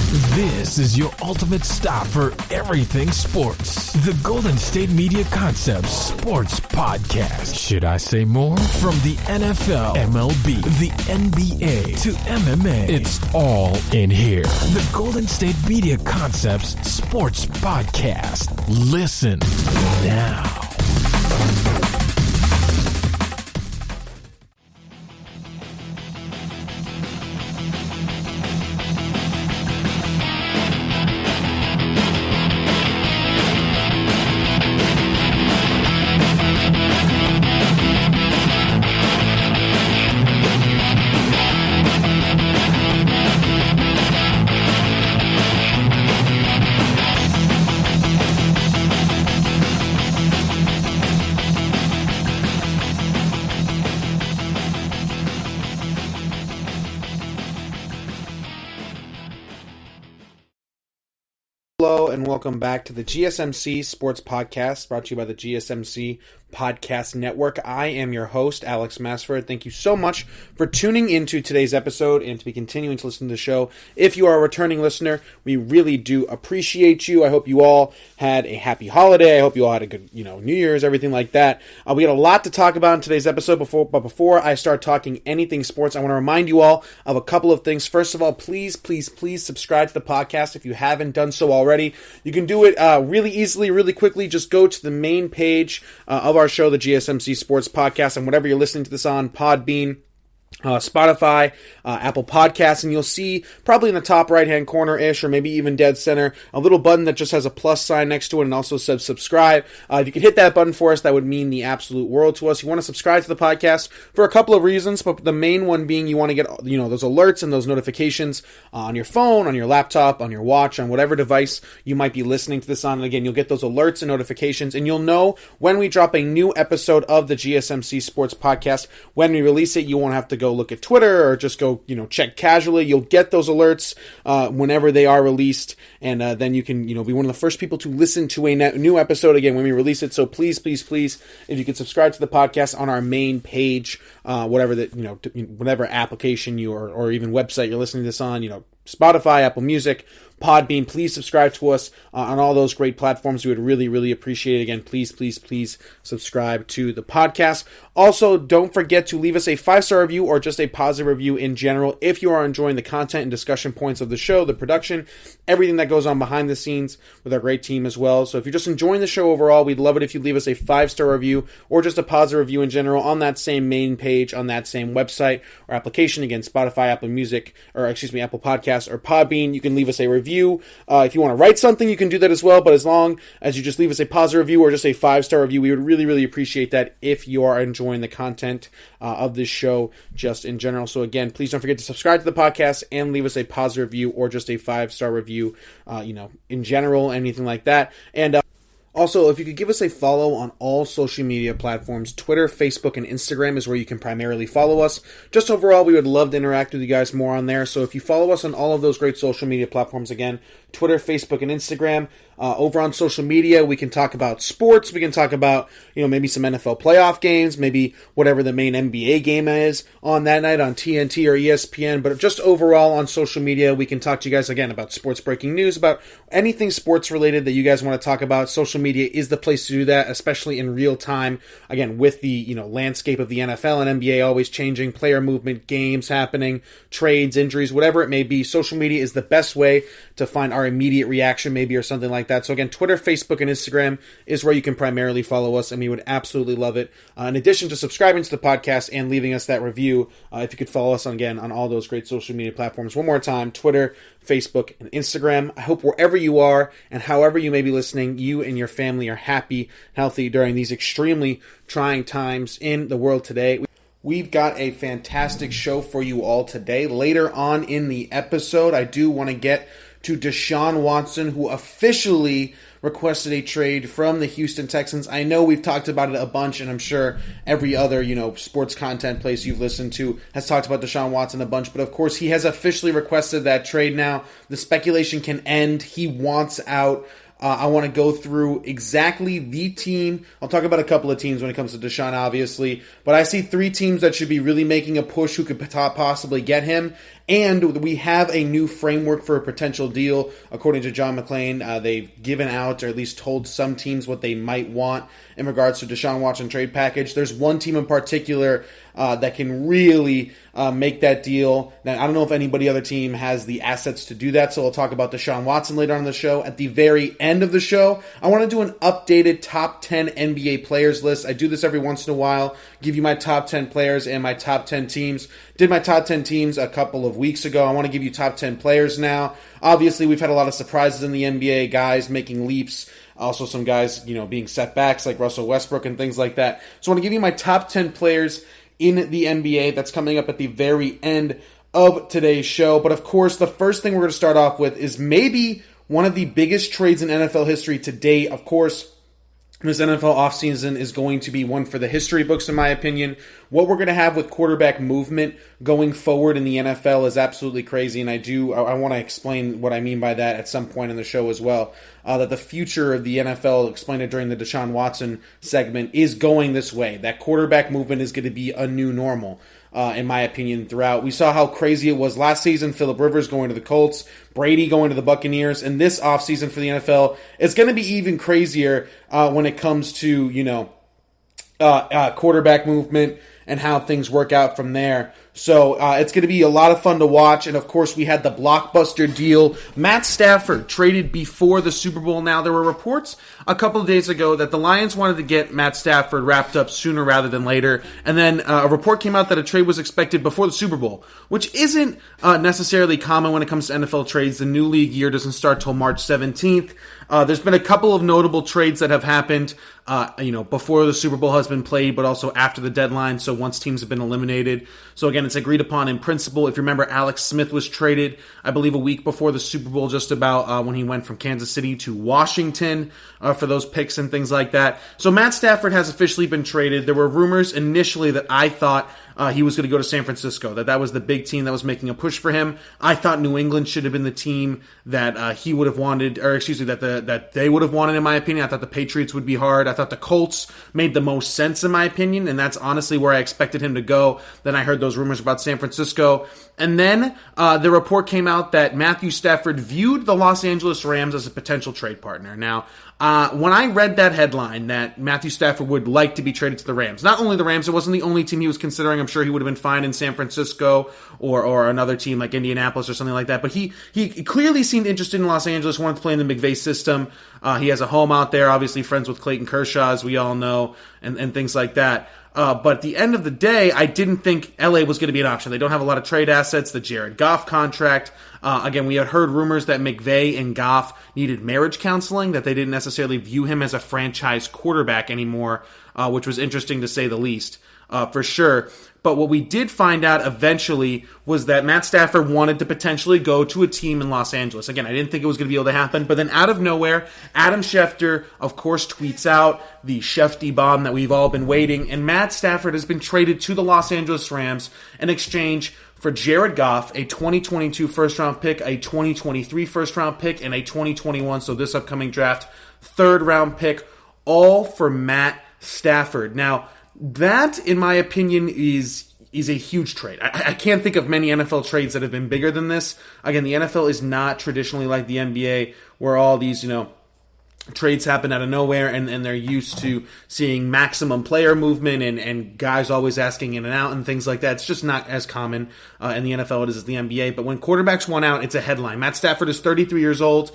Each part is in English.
This is your ultimate stop for everything sports. The Golden State Media Concepts Sports Podcast. Should I say more? From the NFL, MLB, the NBA to MMA, it's all in here. The Golden State Media Concepts Sports Podcast. Listen now. Hello and welcome back to the GSMC Sports Podcast, brought to you by the GSMC Podcast Network. I am your host, Alex Masford. Thank you so much for tuning into today's episode and to be continuing to listen to the show. If you are a returning listener, we really do appreciate you. I hope you all had a happy holiday. I hope you all had a good, New Year's, everything like that. We got a lot to talk about in today's episode. Before I start talking anything sports, I want to remind you all of a couple of things. First of all, please subscribe to the podcast if you haven't done so already. You can do it really easily, really quickly. Just go to the main page of our show, the GSMC Sports Podcast, and whatever you're listening to this on, Podbean, Spotify, Apple Podcasts, and you'll see probably in the top right-hand corner-ish, or maybe even dead center, a little button that just has a plus sign next to it and also says subscribe. If you could hit that button for us, that would mean the absolute world to us. You want to subscribe to the podcast for a couple of reasons, but the main one being you want to get those alerts and those notifications on your phone, on your laptop, on your watch, on whatever device you might be listening to this on. And again, you'll get those alerts and notifications, and you'll know when we drop a new episode of the GSMC Sports Podcast. When we release it, you won't have to go look at Twitter or just go, check casually. You'll get those alerts whenever they are released, and then you can, be one of the first people to listen to a new episode again when we release it. So please, if you could subscribe to the podcast on our main page, whatever application or even website you're listening to this on, Spotify, Apple Music, Podbean, please subscribe to us on all those great platforms. We would really appreciate it. Again, please subscribe to the podcast. Also, don't forget to leave us a 5-star review or just a positive review in general if you are enjoying the content and discussion points of the show, the production, everything that goes on behind the scenes with our great team as well. So if you're just enjoying the show overall, we'd love it if you leave us a 5-star review or just a positive review in general on that same main page, on that same website or application. Again, Spotify, Apple Podcasts, or Podbean. You can leave us a review. If you want to write something, you can do that as well, but as long as you just leave us a positive review or just a 5-star review, we would really appreciate that if you are enjoying the content of this show just in general. So again, please don't forget to subscribe to the podcast and leave us a positive review or just a 5-star review, in general, anything like that. And also, if you could give us a follow on all social media platforms, Twitter, Facebook, and Instagram is where you can primarily follow us. Just overall, we would love to interact with you guys more on there. So if you follow us on all of those great social media platforms, again, Twitter, Facebook, and Instagram. Over on social media, we can talk about sports. We can talk about, maybe some NFL playoff games, maybe whatever the main NBA game is on that night on TNT or ESPN. But just overall on social media, we can talk to you guys, again, about sports breaking news, about anything sports related that you guys want to talk about. Social media is the place to do that, especially in real time. Again, with the, landscape of the NFL and NBA always changing, player movement, games happening, trades, injuries, whatever it may be. Social media is the best way to find our immediate reaction, maybe, or something like that. So again, Twitter, Facebook, and Instagram is where you can primarily follow us, and we would absolutely love it. In addition to subscribing to the podcast and leaving us that review, if you could follow us on all those great social media platforms. One more time, Twitter, Facebook, and Instagram. I hope wherever you are and however you may be listening, you and your family are happy, healthy during these extremely trying times in the world today. We've got a fantastic show for you all today. Later on in the episode, I do want to get to Deshaun Watson, who officially requested a trade from the Houston Texans. I know we've talked about it a bunch, and I'm sure every other, sports content place you've listened to has talked about Deshaun Watson a bunch, but of course he has officially requested that trade now. The speculation can end. He wants out. I want to go through exactly the team. I'll talk about a couple of teams when it comes to Deshaun, obviously, but I see 3 teams that should be really making a push who could possibly get him, And we have a new framework for a potential deal. According to John McClain, they've given out, or at least told some teams what they might want in regards to Deshaun Watson trade package. There's one team in particular that can really make that deal. Now, I don't know if anybody other team has the assets to do that, so we'll talk about Deshaun Watson later on in the show. At the very end of the show, I want to do an updated top 10 NBA players list. I do this every once in a while, give you my top 10 players and my top 10 teams. Did my top 10 teams a couple of weeks ago. I want to give you top 10 players now. Obviously, we've had a lot of surprises in the NBA, guys making leaps. Also, some guys, being setbacks like Russell Westbrook and things like that. So I want to give you my top 10 players in the NBA. That's coming up at the very end of today's show. But of course, the first thing we're going to start off with is maybe one of the biggest trades in NFL history to date. Of course, this NFL offseason is going to be one for the history books, in my opinion. What we're going to have with quarterback movement going forward in the NFL is absolutely crazy, and I want to explain what I mean by that at some point in the show as well. That the future of the NFL, explained it during the Deshaun Watson segment, is going this way. That quarterback movement is going to be a new normal. In my opinion, throughout. We saw how crazy it was last season. Phillip Rivers going to the Colts, Brady going to the Buccaneers, and this offseason for the NFL, it's going to be even crazier when it comes to, quarterback movement and how things work out from there. So it's going to be a lot of fun to watch. And, of course, we had the Blockbuster deal. Matt Stafford traded before the Super Bowl. Now, there were reports a couple of days ago that the Lions wanted to get Matt Stafford wrapped up sooner rather than later. And then a report came out that a trade was expected before the Super Bowl, which isn't necessarily common when it comes to NFL trades. The new league year doesn't start till March 17th. There's been a couple of notable trades that have happened, before the Super Bowl has been played, but also after the deadline, so once teams have been eliminated. So again, it's agreed upon in principle. If you remember, Alex Smith was traded, I believe, a week before the Super Bowl, just about when he went from Kansas City to Washington for those picks and things like that. So Matt Stafford has officially been traded. There were rumors initially that I thought he was going to go to San Francisco, that was the big team that was making a push for him. I thought New England should have been the team that he would have wanted, or excuse me, that they would have wanted, in my opinion. I thought the Patriots would be hard. I thought the Colts made the most sense, in my opinion, and that's honestly where I expected him to go. Then I heard those rumors about San Francisco. And then the report came out that Matthew Stafford viewed the Los Angeles Rams as a potential trade partner. Now, when I read that headline that Matthew Stafford would like to be traded to the Rams, not only the Rams, it wasn't the only team he was considering. I'm sure he would have been fine in San Francisco or another team like Indianapolis or something like that. But he clearly seemed interested in Los Angeles, wanted to play in the McVay system. He has a home out there, obviously friends with Clayton Kershaw, as we all know, and things like that. But at the end of the day, I didn't think LA was going to be an option. They don't have a lot of trade assets. The Jared Goff contract. Again, we had heard rumors that McVay and Goff needed marriage counseling, that they didn't necessarily view him as a franchise quarterback anymore, which was interesting to say the least, for sure. But what we did find out eventually was that Matt Stafford wanted to potentially go to a team in Los Angeles. Again, I didn't think it was going to be able to happen, but then out of nowhere, Adam Schefter, of course, tweets out the Shefty bomb that we've all been waiting, and Matt Stafford has been traded to the Los Angeles Rams in exchange for Jared Goff, a 2022 first-round pick, a 2023 first-round pick, and a 2021, so this upcoming draft, third-round pick, all for Matt Stafford. Now, that, in my opinion, is a huge trade. I can't think of many NFL trades that have been bigger than this. Again, the NFL is not traditionally like the NBA, where all these, trades happen out of nowhere, and they're used to seeing maximum player movement and guys always asking in and out and things like that. It's just not as common in the NFL as it is the NBA. But when quarterbacks want out, it's a headline. Matt Stafford is 33 years old.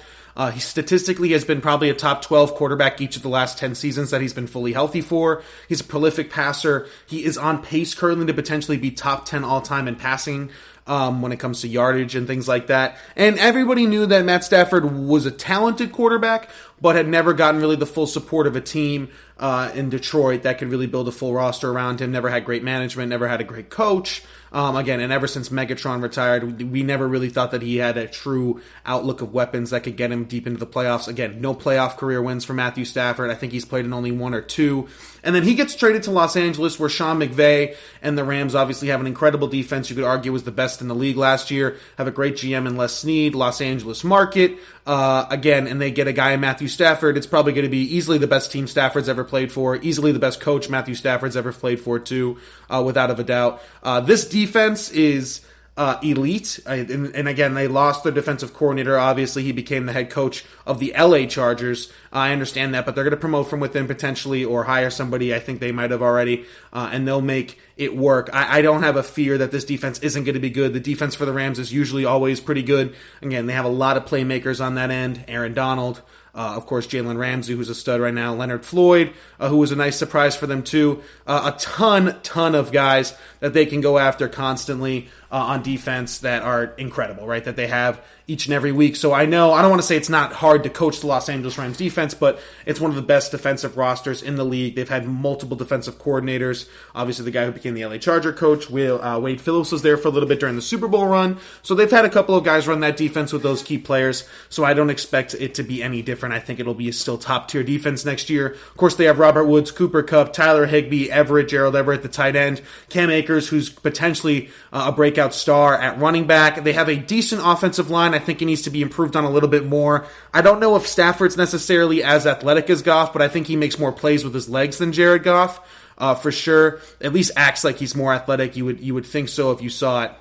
He statistically has been probably a top 12 quarterback each of the last 10 seasons that he's been fully healthy for. He's a prolific passer. He is on pace currently to potentially be top 10 all-time in passing when it comes to yardage and things like that. And everybody knew that Matt Stafford was a talented quarterback, but had never gotten really the full support of a team in Detroit that could really build a full roster around him. Never had great management, never had a great coach. Again, and ever since Megatron retired, we never really thought that he had a true outlook of weapons that could get him deep into the playoffs. Again, no playoff career wins for Matthew Stafford. I think he's played in only one or two. And then he gets traded to Los Angeles, where Sean McVay and the Rams obviously have an incredible defense. You could argue was the best in the league last year. Have a great GM in Les Snead, Los Angeles market. Again, and they get a guy in Matthew Stafford. It's probably going to be easily the best team Stafford's ever played for. Easily the best coach Matthew Stafford's ever played for, too, without a doubt. This defense is elite. And again, they lost their defensive coordinator. Obviously, he became the head coach of the LA Chargers. I understand that, but they're going to promote from within potentially or hire somebody. I think they might have already, and they'll make it work. I don't have a fear that this defense isn't going to be good. The defense for the Rams is usually always pretty good. Again, they have a lot of playmakers on that end. Aaron Donald, of course, Jalen Ramsey, who's a stud right now. Leonard Floyd, who was a nice surprise for them too. A ton of guys that they can go after constantly on defense that are incredible, right? That they have each and every week. So I don't want to say it's not hard to coach the Los Angeles Rams defense, but it's one of the best defensive rosters in the league. They've had multiple defensive coordinators. Obviously, the guy who became the LA Charger coach, Wade Phillips, was there for a little bit during the Super Bowl run. So they've had a couple of guys run that defense with those key players. So I don't expect it to be any different. I think it'll be a still top-tier defense next year. Of course, they have Robert Woods, Cooper Kupp, Tyler Higbee, Gerald Everett, the tight end, Cam Akers, who's potentially a breakout star at running back. They have a decent offensive line. I think it needs to be improved on a little bit more. I don't know if Stafford's necessarily as athletic as Goff, but I think he makes more plays with his legs than Jared Goff, for sure. At least acts like he's more athletic. You would think so if you saw it.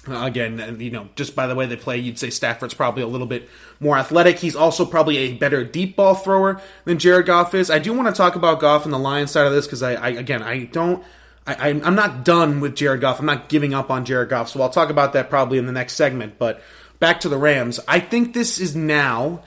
Again, just by the way they play, you'd say Stafford's probably a little bit more athletic. He's also probably a better deep ball thrower than Jared Goff is. I do want to talk about Goff and the Lions side of this because I'm not done with Jared Goff. I'm not giving up on Jared Goff, so I'll talk about that probably in the next segment. But back to the Rams. I think this is now,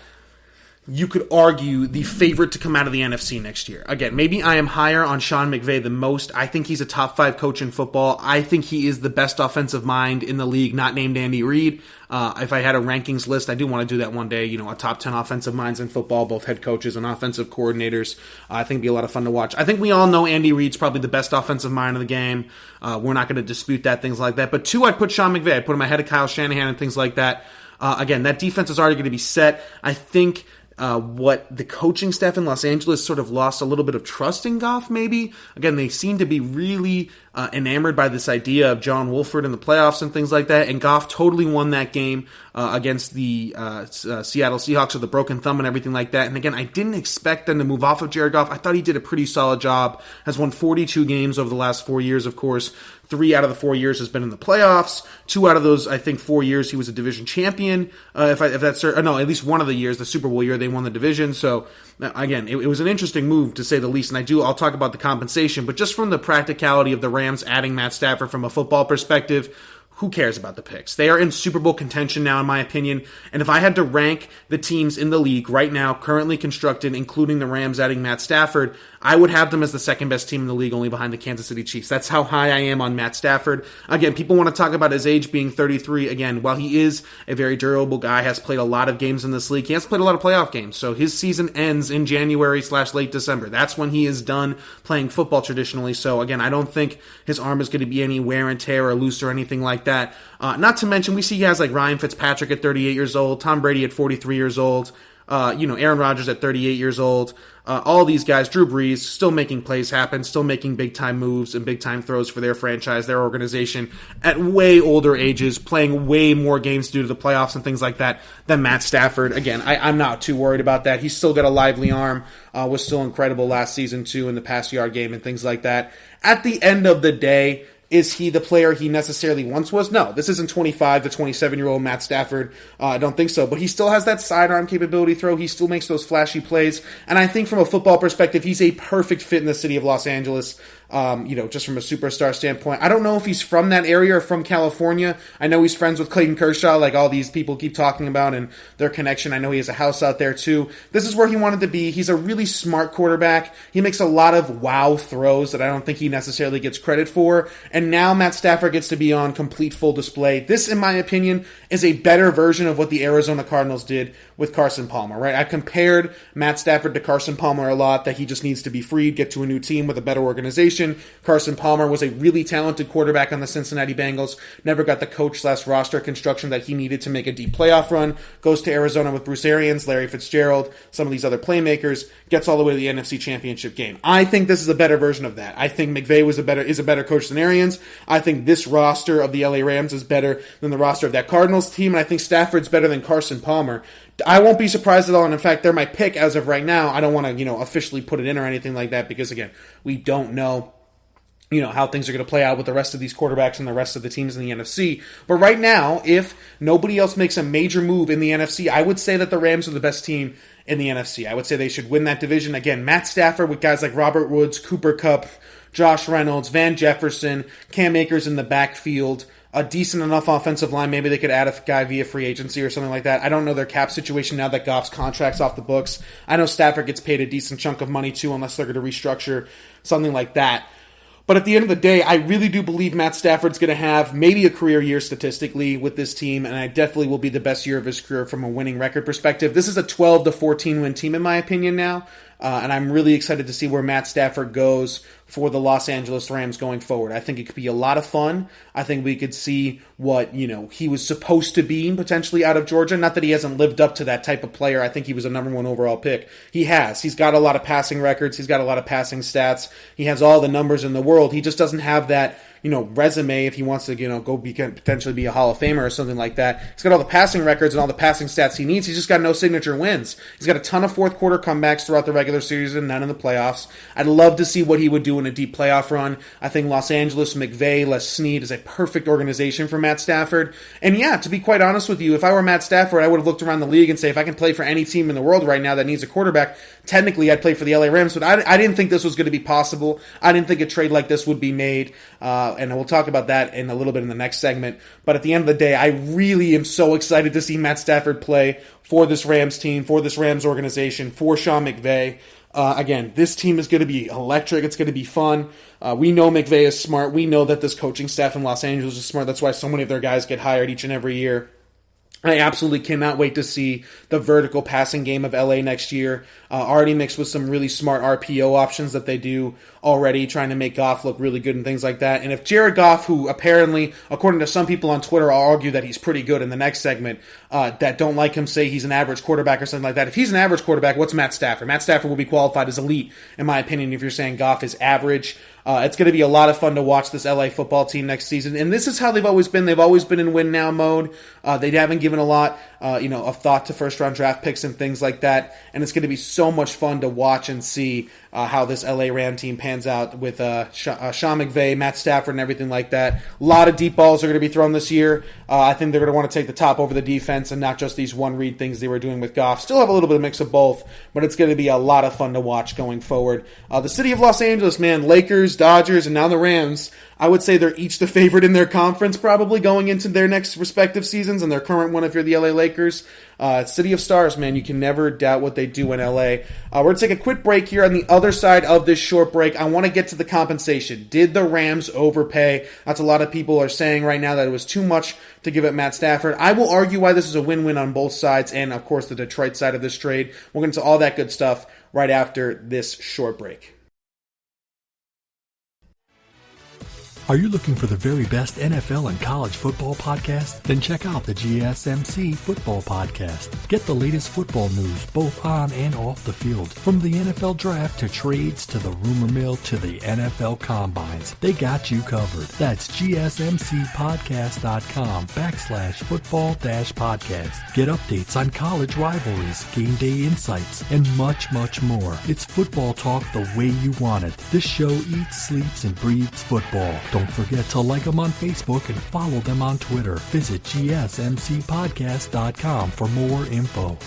you could argue, the favorite to come out of the NFC next year. Again, maybe I am higher on Sean McVay than most. I think he's a top 5 coach in football. I think he is the best offensive mind in the league, not named Andy Reid. If I had a rankings list, I do want to do that one day, a top 10 offensive minds in football, both head coaches and offensive coordinators. I think it'd be a lot of fun to watch. I think we all know Andy Reid's probably the best offensive mind in the game. We're not going to dispute that, things like that. But 2, I'd put Sean McVay. I'd put him ahead of Kyle Shanahan and things like that. Again, that defense is already going to be set. I think what the coaching staff in Los Angeles sort of lost a little bit of trust in Goff, maybe. Again, they seem to be really enamored by this idea of John Wolford in the playoffs and things like that, and Goff totally won that game against the Seattle Seahawks with a broken thumb and everything like that. And again, I didn't expect them to move off of Jared Goff. I thought he did a pretty solid job. Has won 42 games over the last 4 years, of course. 3 out of the 4 years has been in the playoffs. 2 out of those, I think, 4 years he was a division champion. At least one of the years, the Super Bowl year, they won the division. So again, it was an interesting move to say the least. And I'll talk about the compensation, but just from the practicality of the Rams adding Matt Stafford from a football perspective, who cares about the picks? They are in Super Bowl contention now, in my opinion. And if I had to rank the teams in the league right now, currently constructed, including the Rams adding Matt Stafford, I would have them as the second best team in the league, only behind the Kansas City Chiefs. That's how high I am on Matt Stafford. Again, people want to talk about his age being 33. Again, while he is a very durable guy, has played a lot of games in this league, he has played a lot of playoff games. So his season ends in January/late December. That's when he is done playing football traditionally. So again, I don't think his arm is going to be any wear and tear or loose or anything like that. Not to mention, we see guys like Ryan Fitzpatrick at 38 years old, Tom Brady at 43 years old, Aaron Rodgers at 38 years old. All these guys, Drew Brees, still making plays happen, still making big-time moves and big-time throws for their franchise, their organization, at way older ages, playing way more games due to the playoffs and things like that than Matt Stafford. Again, I'm not too worried about that. He's still got a lively arm, was still incredible last season, too, in the pass-yard game and things like that. At the end of the day, is he the player he necessarily once was? No, this isn't 25 to 27-year-old Matt Stafford. I don't think so. But he still has that sidearm capability throw. He still makes those flashy plays. And I think from a football perspective, he's a perfect fit in the city of Los Angeles. Just from a superstar standpoint. I don't know if he's from that area or from California. I know he's friends with Clayton Kershaw, like all these people keep talking about, and their connection. I know he has a house out there too. This is where he wanted to be. He's a really smart quarterback. He makes a lot of wow throws that I don't think he necessarily gets credit for. And now Matt Stafford gets to be on complete full display. This, in my opinion, is a better version of what the Arizona Cardinals did with Carson Palmer, right? I compared Matt Stafford to Carson Palmer a lot, that he just needs to be freed, get to a new team with a better organization. Carson Palmer was a really talented quarterback on the Cincinnati Bengals, never got the coach/roster construction that he needed to make a deep playoff run, goes to Arizona with Bruce Arians, Larry Fitzgerald, some of these other playmakers, gets all the way to the NFC Championship game. I think this is a better version of that. I think McVay is a better coach than Arians. I think this roster of the LA Rams is better than the roster of that Cardinals team, and I think Stafford's better than Carson Palmer. I won't be surprised at all, and in fact, they're my pick as of right now. I don't want to, officially put it in or anything like that because, again, we don't know how things are going to play out with the rest of these quarterbacks and the rest of the teams in the NFC. But right now, if nobody else makes a major move in the NFC, I would say that the Rams are the best team in the NFC. I would say they should win that division. Again, Matt Stafford with guys like Robert Woods, Cooper Kupp, Josh Reynolds, Van Jefferson, Cam Akers in the backfield, a decent enough offensive line. Maybe they could add a guy via free agency or something like that. I don't know their cap situation now that Goff's contract's off the books. I know Stafford gets paid a decent chunk of money too, unless they're going to restructure something like that. But at the end of the day, I really do believe Matt Stafford's going to have maybe a career year statistically with this team, and I definitely will be the best year of his career from a winning record perspective. This is a 12-14 win team in my opinion now, and I'm really excited to see where Matt Stafford goes for the Los Angeles Rams going forward. I think it could be a lot of fun. I think we could see what, he was supposed to be potentially out of Georgia. Not that he hasn't lived up to that type of player. I think he was a number one overall pick. He has. He's got a lot of passing records. He's got a lot of passing stats. He has all the numbers in the world. He just doesn't have that, resume if he wants to, go potentially be a Hall of Famer or something like that. He's got all the passing records and all the passing stats he needs. He's just got no signature wins. He's got a ton of fourth quarter comebacks throughout the regular season, none in the playoffs. I'd love to see what he would do in a deep playoff run. I think Los Angeles, McVay, Les Snead is a perfect organization for Matt Stafford. And yeah, to be quite honest with you, if I were Matt Stafford, I would have looked around the league and say, if I can play for any team in the world right now that needs a quarterback, technically I'd play for the LA Rams, but I didn't think this was going to be possible. I didn't think a trade like this would be made, and we'll talk about that in a little bit in the next segment. But at the end of the day, I really am so excited to see Matt Stafford play for this Rams team, for this Rams organization, for Sean McVay. Again, this team is going to be electric. It's going to be fun. We know McVay is smart. We know that this coaching staff in Los Angeles is smart. That's why so many of their guys get hired each and every year. I absolutely cannot wait to see the vertical passing game of LA next year. Already mixed with some really smart RPO options that they do already, trying to make Goff look really good and things like that. And if Jared Goff, who apparently, according to some people on Twitter, I'll argue that he's pretty good in the next segment, that don't like him, say he's an average quarterback or something like that. If he's an average quarterback, what's Matt Stafford? Matt Stafford will be qualified as elite, in my opinion, if you're saying Goff is average. It's going to be a lot of fun to watch this LA football team next season. And this is how they've always been. They've always been in win-now mode. They haven't given a lot of thought to first-round draft picks and things like that. And it's going to be so much fun to watch and see how this LA Ram team pans out with Sean McVay, Matt Stafford, and everything like that. A lot of deep balls are going to be thrown this year. I think they're going to want to take the top over the defense and not just these one-read things they were doing with Goff. Still have a little bit of mix of both, but it's going to be a lot of fun to watch going forward. The city of Los Angeles, man, Lakers, Dodgers, and now the Rams, I would say they're each the favorite in their conference probably going into their next respective seasons and their current one if you're the LA Lakers. City of Stars, man, you can never doubt what they do in LA. We're going to take a quick break here. On the other side of this short break, I want to get to the compensation. Did the Rams overpay? That's a lot of people are saying right now that it was too much to give it Matt Stafford. I will argue why this is a win-win on both sides and, of course, the Detroit side of this trade. We'll get into all that good stuff right after this short break. Are you looking for the very best NFL and college football podcast? Then check out the GSMC Football Podcast. Get the latest football news both on and off the field. From the NFL Draft to trades to the rumor mill to the NFL Combines. They got you covered. That's GSMCpodcast.com/football-podcast. Get updates on college rivalries, game day insights, and much, much more. It's football talk the way you want it. This show eats, sleeps, and breathes football. Don't forget to like them on Facebook and follow them on Twitter. Visit GSMCpodcast.com for more info.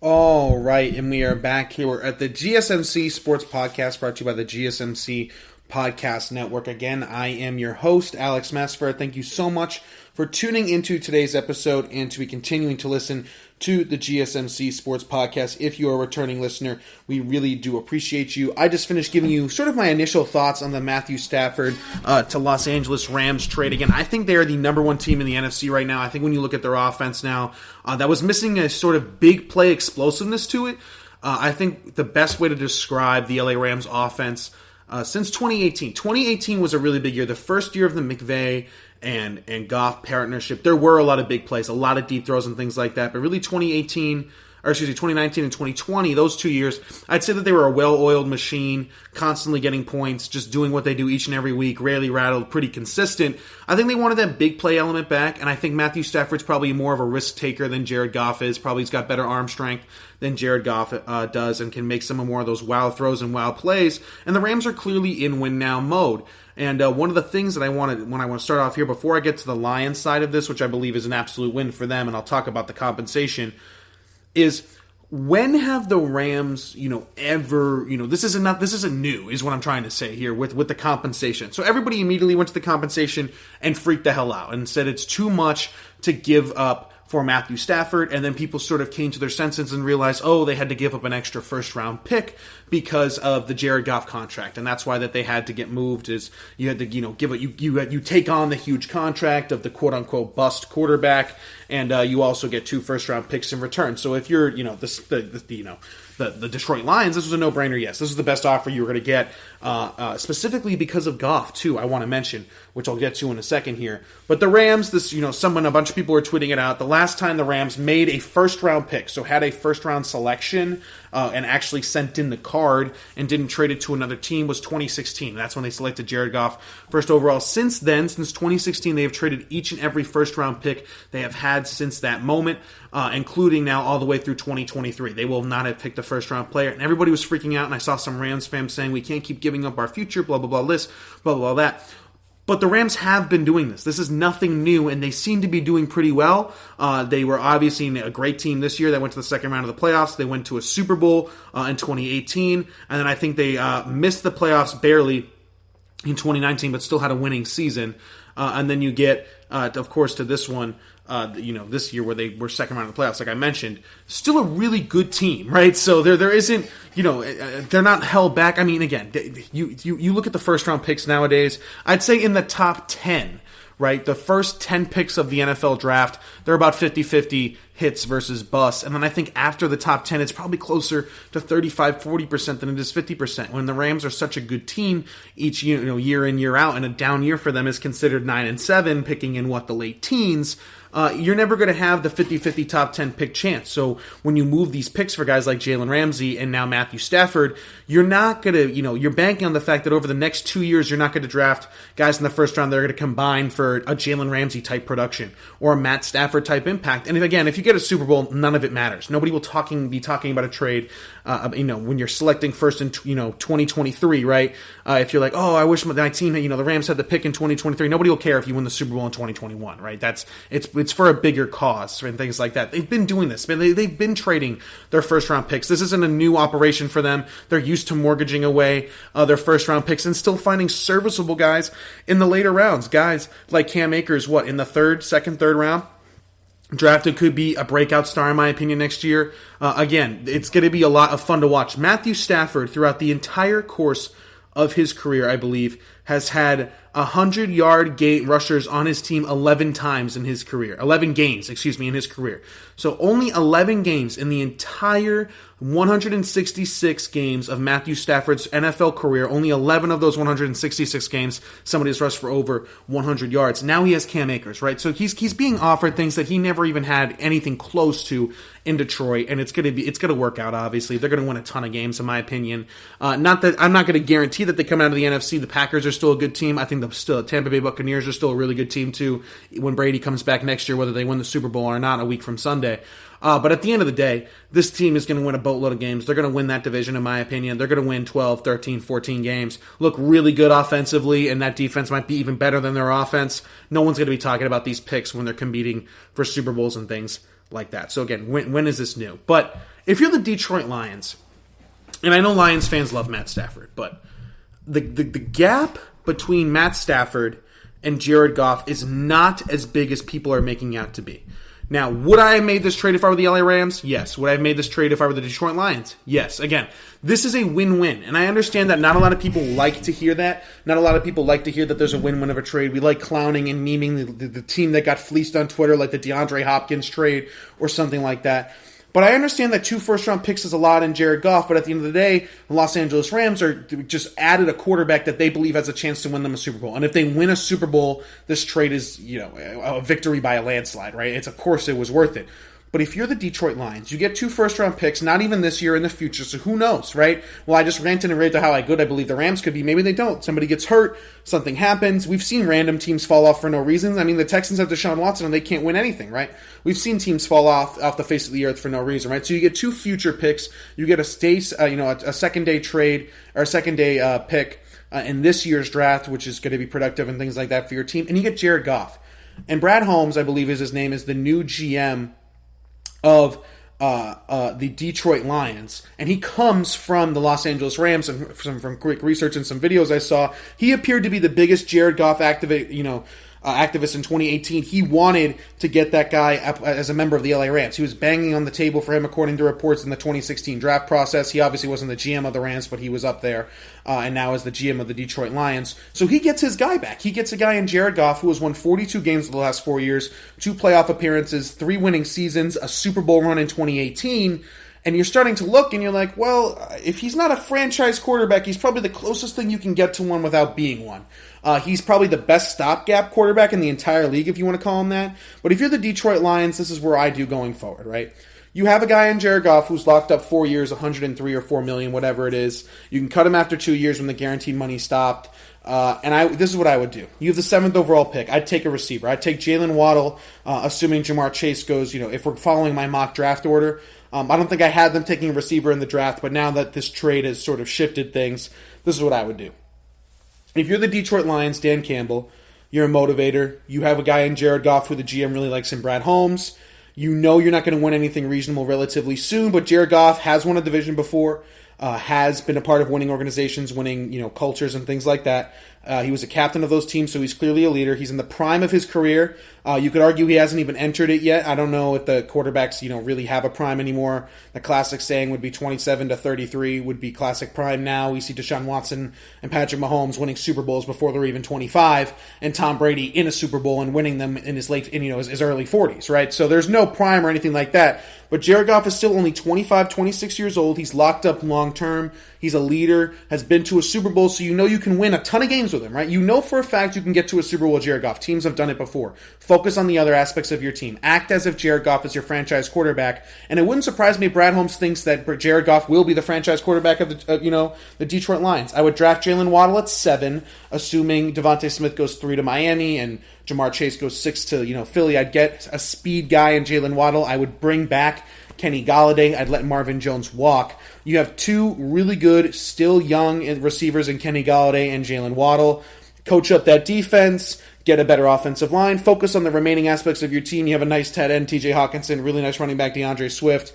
All right, and we are back here. We're at the GSMC Sports Podcast, brought to you by the GSMC Podcast Network. Again, I am your host, Alex Masfer. Thank you so much for tuning into today's episode and to be continuing to listen to the GSMC Sports Podcast. If you're a returning listener, we really do appreciate you. I just finished giving you sort of my initial thoughts on the Matthew Stafford to Los Angeles Rams trade. Again, I think they are the number one team in the NFC right now. I think when you look at their offense now, that was missing a sort of big play explosiveness to it. I think the best way to describe the LA Rams offense since 2018. 2018 was a really big year. The first year of the McVay and Goff partnership. There were a lot of big plays, a lot of deep throws and things like that. But really 2019 and 2020, those 2 years, I'd say that they were a well-oiled machine, constantly getting points, just doing what they do each and every week, rarely rattled, pretty consistent. I think they wanted that big play element back, and I think Matthew Stafford's probably more of a risk taker than Jared Goff is. Probably he's got better arm strength than Jared Goff does and can make some more of those wow throws and wow plays. And the Rams are clearly in win-now mode. And one of the things that I want to start off here, before I get to the Lions side of this, which I believe is an absolute win for them, and I'll talk about the compensation, is when have the Rams, ever, this isn't new, is what I'm trying to say here with the compensation. So everybody immediately went to the compensation and freaked the hell out and said it's too much to give up for Matthew Stafford, and then people sort of came to their senses and realized, they had to give up an extra first-round pick because of the Jared Goff contract, and that's why that they had to get moved. Is you had to, give it, you take on the huge contract of the quote-unquote bust quarterback, and you also get 2 first-round picks in return. So if you're, the Detroit Lions, this was a no-brainer. Yes, this is the best offer you were going to get, specifically because of Goff too. I want to mention, which I'll get to in a second here. But the Rams, a bunch of people were tweeting it out. The last time the Rams made a first-round pick, so had a first-round selection, and actually sent in the card and didn't trade it to another team, was 2016. That's when they selected Jared Goff first overall. Since then, since 2016, they have traded each and every first-round pick they have had since that moment, including now all the way through 2023. They will not have picked a first-round player, and everybody was freaking out, and I saw some Rams fans saying, we can't keep giving up our future, blah, blah, blah, this, blah, blah, blah, that. But the Rams have been doing this. This is nothing new, and they seem to be doing pretty well. They were obviously a great team this year. They went to the second round of the playoffs. They went to a Super Bowl in 2018, and then I think they missed the playoffs barely in 2019, but still had a winning season. And then you get, of course, to this one, this year where they were second round of the playoffs, like I mentioned, still a really good team, right? So there isn't, they're not held back. I mean, again, you look at the first round picks nowadays, I'd say in the top 10, right? The first 10 picks of the NFL draft, they're about 50-50 hits versus busts. And then I think after the top 10, it's probably closer to 35-40% than it is 50%. When the Rams are such a good team each year, year in, year out, and a down year for them is considered 9-7, picking in the late teens. You're never going to have the 50-50 top 10 pick chance. So when you move these picks for guys like Jalen Ramsey and now Matthew Stafford, you're not going to, you're banking on the fact that over the next 2 years, you're not going to draft guys in the first round that are going to combine for a Jalen Ramsey type production or a Matt Stafford type impact. And again, if you get a Super Bowl, none of it matters. Nobody will be talking about a trade, when you're selecting first in, 2023, right? If you're like, I wish my team, the Rams had the pick in 2023. Nobody will care if you win the Super Bowl in 2021, right? It's for a bigger cause and things like that. They've been doing this. They've been trading their first-round picks. This isn't a new operation for them. They're used to mortgaging away their first-round picks and still finding serviceable guys in the later rounds. Guys like Cam Akers, in the second, third round? Drafted, could be a breakout star, in my opinion, next year. Again, it's going to be a lot of fun to watch. Matthew Stafford, throughout the entire course of his career, I believe, has had 100-yard rushers on his team 11 times in his career. 11 games, in his career. So only 11 games in the entire 166 games of Matthew Stafford's NFL career. Only 11 of those 166 games, somebody has rushed for over 100 yards. Now he has Cam Akers, right? So he's being offered things that he never even had anything close to in Detroit, and it's gonna work out. Obviously, they're gonna win a ton of games, in my opinion. Not that I'm not gonna guarantee that they come out of the NFC. The Packers are still a good team. I think the Tampa Bay Buccaneers are still a really good team too. When Brady comes back next year, whether they win the Super Bowl or not, a week from Sunday. But at the end of the day, this team is going to win a boatload of games. They're going to win that division, in my opinion. They're going to win 12, 13, 14 games. Look really good offensively, and that defense might be even better than their offense. No one's going to be talking about these picks when they're competing for Super Bowls and things like that. So again, when is this new? But if you're the Detroit Lions, and I know Lions fans love Matt Stafford, but the gap between Matt Stafford and Jared Goff is not as big as people are making out to be. Now, would I have made this trade if I were the LA Rams? Yes. Would I have made this trade if I were the Detroit Lions? Yes. Again, this is a win-win, and I understand that not a lot of people like to hear that. Not a lot of people like to hear that there's a win-win of a trade. We like clowning and memeing the team that got fleeced on Twitter, like the DeAndre Hopkins trade or something like that. But I understand that 2 first-round picks is a lot in Jared Goff, but at the end of the day, the Los Angeles Rams are just added a quarterback that they believe has a chance to win them a Super Bowl. And if they win a Super Bowl, this trade is, a victory by a landslide, right? Of course it was worth it. But if you're the Detroit Lions, you get 2 first-round picks, not even this year, in the future, so who knows, right? Well, I just ranted and raved to how good I believe the Rams could be. Maybe they don't. Somebody gets hurt, something happens. We've seen random teams fall off for no reason. I mean, the Texans have Deshaun Watson, and they can't win anything, right? We've seen teams fall off the face of the earth for no reason, right? So you get 2 future picks. You get a second-day trade, or a second-day pick in this year's draft, which is going to be productive and things like that for your team. And you get Jared Goff. And Brad Holmes, I believe is his name, is the new GM of the Detroit Lions, and he comes from the Los Angeles Rams. And from quick research and some videos I saw, he appeared to be the biggest Jared Goff activist in 2018. He wanted to get that guy as a member of the LA Rams. He was banging on the table for him, according to reports in the 2016 draft process. He obviously wasn't the GM of the Rams, but he was up there, and now is the GM of the Detroit Lions. So he gets his guy back. He gets a guy in Jared Goff who has won 42 games in the last 4 years, 2 playoff appearances, 3 winning seasons, a Super Bowl run in 2018. And you're starting to look, and you're like, well, if he's not a franchise quarterback, he's probably the closest thing you can get to one without being one. He's probably the best stopgap quarterback in the entire league, if you want to call him that. But if you're the Detroit Lions, this is where I do going forward, right? You have a guy in Jared Goff who's locked up 4 years, 103 or 4 million, whatever it is. You can cut him after 2 years when the guaranteed money stopped. This is what I would do. You have the 7th overall pick. I'd take a receiver. I'd take Jalen Waddle, assuming Jamar Chase goes, if we're following my mock draft order. I don't think I had them taking a receiver in the draft, but now that this trade has sort of shifted things, this is what I would do. If you're the Detroit Lions, Dan Campbell, you're a motivator. You have a guy in Jared Goff who the GM really likes in Brad Holmes. You know you're not going to win anything reasonable relatively soon, but Jared Goff has won a division before, has been a part of winning organizations, winning cultures and things like that. He was a captain of those teams, so he's clearly a leader. He's in the prime of his career. You could argue he hasn't even entered it yet. I don't know if the quarterbacks, really have a prime anymore. The classic saying would be 27 to 33 would be classic prime now. We see Deshaun Watson and Patrick Mahomes winning Super Bowls before they're even 25, and Tom Brady in a Super Bowl and winning them in his his early 40s, right? So there's no prime or anything like that. But Jared Goff is still only 25, 26 years old. He's locked up long term. He's a leader, has been to a Super Bowl, so you can win a ton of games with him, right? You know for a fact you can get to a Super Bowl with Jared Goff. Teams have done it before. Focus on the other aspects of your team. Act as if Jared Goff is your franchise quarterback. And it wouldn't surprise me if Brad Holmes thinks that Jared Goff will be the franchise quarterback of the Detroit Lions. I would draft Jalen Waddle at 7, assuming Devontae Smith goes 3 to Miami and Jamar Chase goes 6 to Philly. I'd get a speed guy in Jalen Waddle. I would bring back Kenny Golladay. I'd let Marvin Jones walk. You have 2 really good, still young receivers in Kenny Golladay and Jalen Waddle. Coach up that defense, get a better offensive line, focus on the remaining aspects of your team. You have a nice tight end, TJ Hawkinson, really nice running back, DeAndre Swift.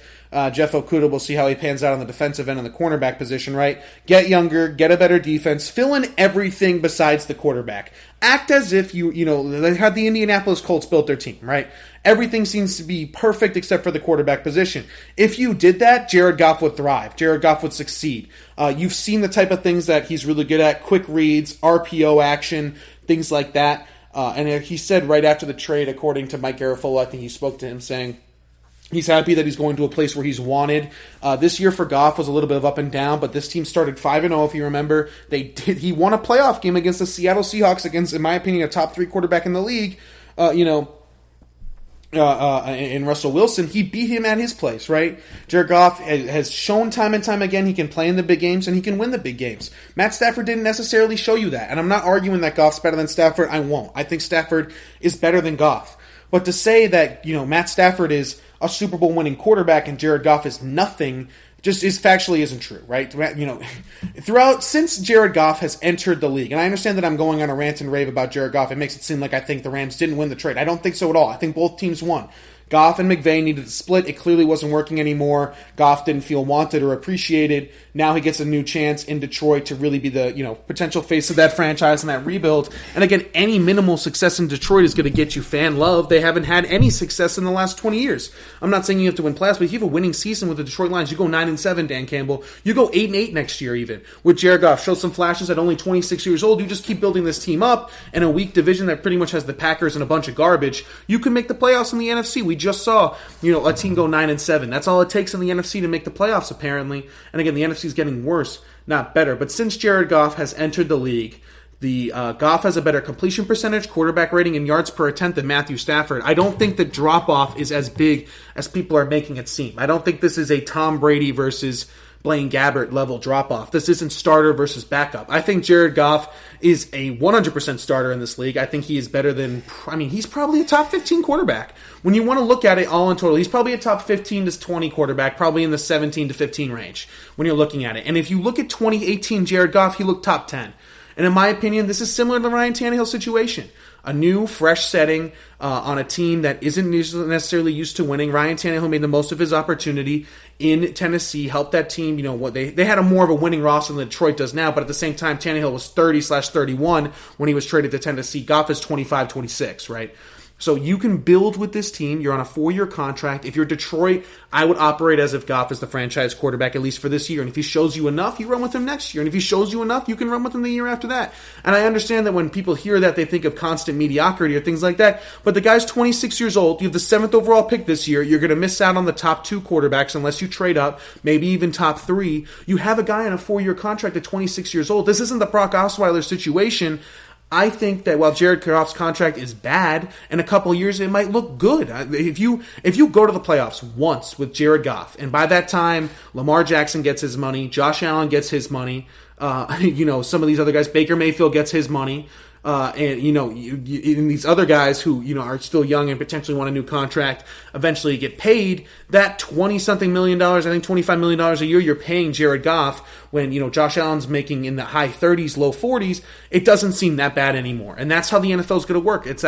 Jeff Okudah, we'll see how he pans out on the defensive end and the cornerback position, right? Get younger, get a better defense, fill in everything besides the quarterback. Act as if they had the Indianapolis Colts built their team, right? Everything seems to be perfect except for the quarterback position. If you did that, Jared Goff would thrive. Jared Goff would succeed. You've seen the type of things that he's really good at, quick reads, RPO action, things like that. And he said right after the trade, according to Mike Garafolo, I think he spoke to him saying he's happy that he's going to a place where he's wanted. This year for Goff was a little bit of up and down, but this team started 5-0, if you remember. He won a playoff game against the Seattle Seahawks against, in my opinion, a top 3 quarterback in the league. In Russell Wilson, he beat him at his place, right? Jared Goff has shown time and time again he can play in the big games and he can win the big games. Matt Stafford didn't necessarily show you that, and I'm not arguing that Goff's better than Stafford. I won't. I think Stafford is better than Goff. But to say that, Matt Stafford is a Super Bowl winning quarterback and Jared Goff is nothing just factually isn't true, right? Since Jared Goff has entered the league, and I understand that I'm going on a rant and rave about Jared Goff, it makes it seem like I think the Rams didn't win the trade. I don't think so at all. I think both teams won. Goff and McVay needed to split. It clearly wasn't working anymore. Goff didn't feel wanted or appreciated. Now he gets a new chance in Detroit to really be the potential face of that franchise and that rebuild. And again, any minimal success in Detroit is going to get you fan love. They haven't had any success in the last 20 years. I'm not saying you have to win playoffs, but if you have a winning season with the Detroit Lions, you go 9-7, Dan Campbell. You go 8-8 next year even. With Jared Goff, show some flashes at only 26 years old. You just keep building this team up in a weak division that pretty much has the Packers and a bunch of garbage. You can make the playoffs in the NFC. We just saw, a team go 9-7. That's all it takes in the NFC to make the playoffs, apparently. And again, the NFC is getting worse, not better. But since Jared Goff has entered the league, Goff has a better completion percentage, quarterback rating, and yards per attempt than Matthew Stafford. I don't think the drop-off is as big as people are making it seem. I don't think this is a Tom Brady versus Blaine Gabbert level drop-off. This isn't starter versus backup. I think Jared Goff is a 100% starter in this league. I think he is better than, he's probably a top 15 quarterback. When you want to look at it all in total, he's probably a top 15 to 20 quarterback, probably in the 17 to 15 range when you're looking at it. And if you look at 2018 Jared Goff, he looked top 10. And in my opinion, this is similar to the Ryan Tannehill's situation. A new, fresh setting on a team that isn't necessarily used to winning. Ryan Tannehill made the most of his opportunity in Tennessee, helped that team. They had more of a winning roster than Detroit does now, but at the same time, Tannehill was 30/31 when he was traded to Tennessee. Goff is 25-26, right? So you can build with this team. You're on a 4-year contract. If you're Detroit, I would operate as if Goff is the franchise quarterback, at least for this year. And if he shows you enough, you run with him next year. And if he shows you enough, you can run with him the year after that. And I understand that when people hear that, they think of constant mediocrity or things like that. But the guy's 26 years old. You have the 7th overall pick this year. You're going to miss out on the top 2 quarterbacks unless you trade up, maybe even top 3. You have a guy on a 4-year contract at 26 years old. This isn't the Brock Osweiler situation. I think that while Jared Goff's contract is bad, in a couple of years it might look good. If you go to the playoffs once with Jared Goff, and by that time Lamar Jackson gets his money, Josh Allen gets his money, some of these other guys, Baker Mayfield gets his money, and these other guys who are still young and potentially want a new contract eventually get paid. That $20-something million, I think $25 million a year you're paying Jared Goff when Josh Allen's making in the high 30s, low 40s. It doesn't seem that bad anymore, and that's how the NFL is going to work. It's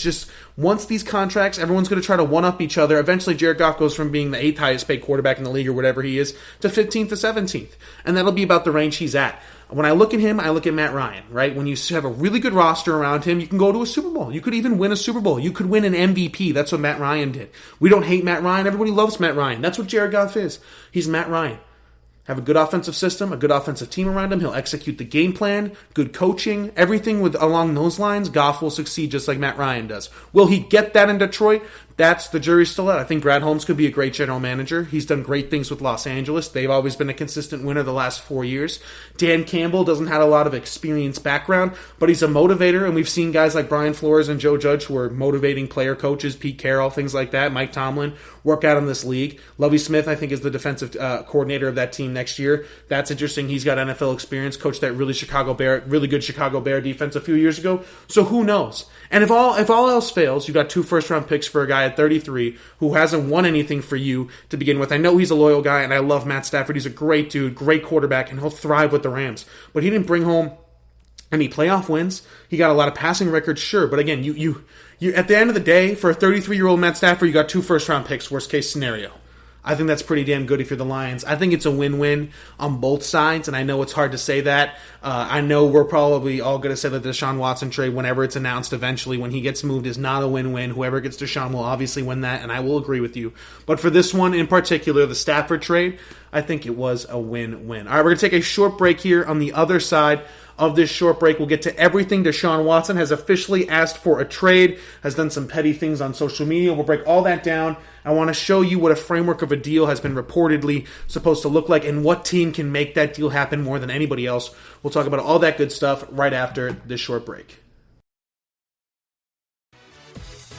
just once these contracts, everyone's going to try to one up each other. Eventually, Jared Goff goes from being the 8th highest paid quarterback in the league or whatever he is to 15th to 17th, and that'll be about the range he's at. When I look at him, I look at Matt Ryan, right? When you have a really good roster around him, you can go to a Super Bowl. You could even win a Super Bowl. You could win an MVP. That's what Matt Ryan did. We don't hate Matt Ryan. Everybody loves Matt Ryan. That's what Jared Goff is. He's Matt Ryan. Have a good offensive system, a good offensive team around him. He'll execute the game plan, good coaching, everything along those lines. Goff will succeed just like Matt Ryan does. Will he get that in Detroit? That's the jury's still out. I think Brad Holmes could be a great general manager. He's done great things with Los Angeles. They've always been a consistent winner the last 4 years. Dan Campbell doesn't have a lot of experience background, but he's a motivator, and we've seen guys like Brian Flores and Joe Judge who are motivating player coaches, Pete Carroll, things like that, Mike Tomlin, work out in this league. Lovie Smith, I think, is the defensive coordinator of that team next year. That's interesting. He's got NFL experience, coached that really good Chicago Bear defense a few years ago. So who knows? And if all else fails, you've got 2 first-round picks for a guy at 33 who hasn't won anything for you to begin with. I know he's a loyal guy, and I love Matt Stafford. He's a great dude, great quarterback, and he'll thrive with the Rams. But he didn't bring home any playoff wins. He got a lot of passing records, sure. But again, you at the end of the day, for a 33-year-old Matt Stafford, you got 2 first-round picks, worst-case scenario. I think that's pretty damn good if you're the Lions. I think it's a win-win on both sides, and I know it's hard to say that. I know we're probably all going to say that the Deshaun Watson trade, whenever it's announced eventually, when he gets moved, is not a win-win. Whoever gets Deshaun will obviously win that, and I will agree with you. But for this one in particular, the Stafford trade, I think it was a win-win. All right, we're going to take a short break here. On the other side of this short break, we'll get to everything. Deshaun Watson has officially asked for a trade, has done some petty things on social media. We'll break all that down. I want to show you what a framework of a deal has been reportedly supposed to look like and what team can make that deal happen more than anybody else. We'll talk about all that good stuff right after this short break.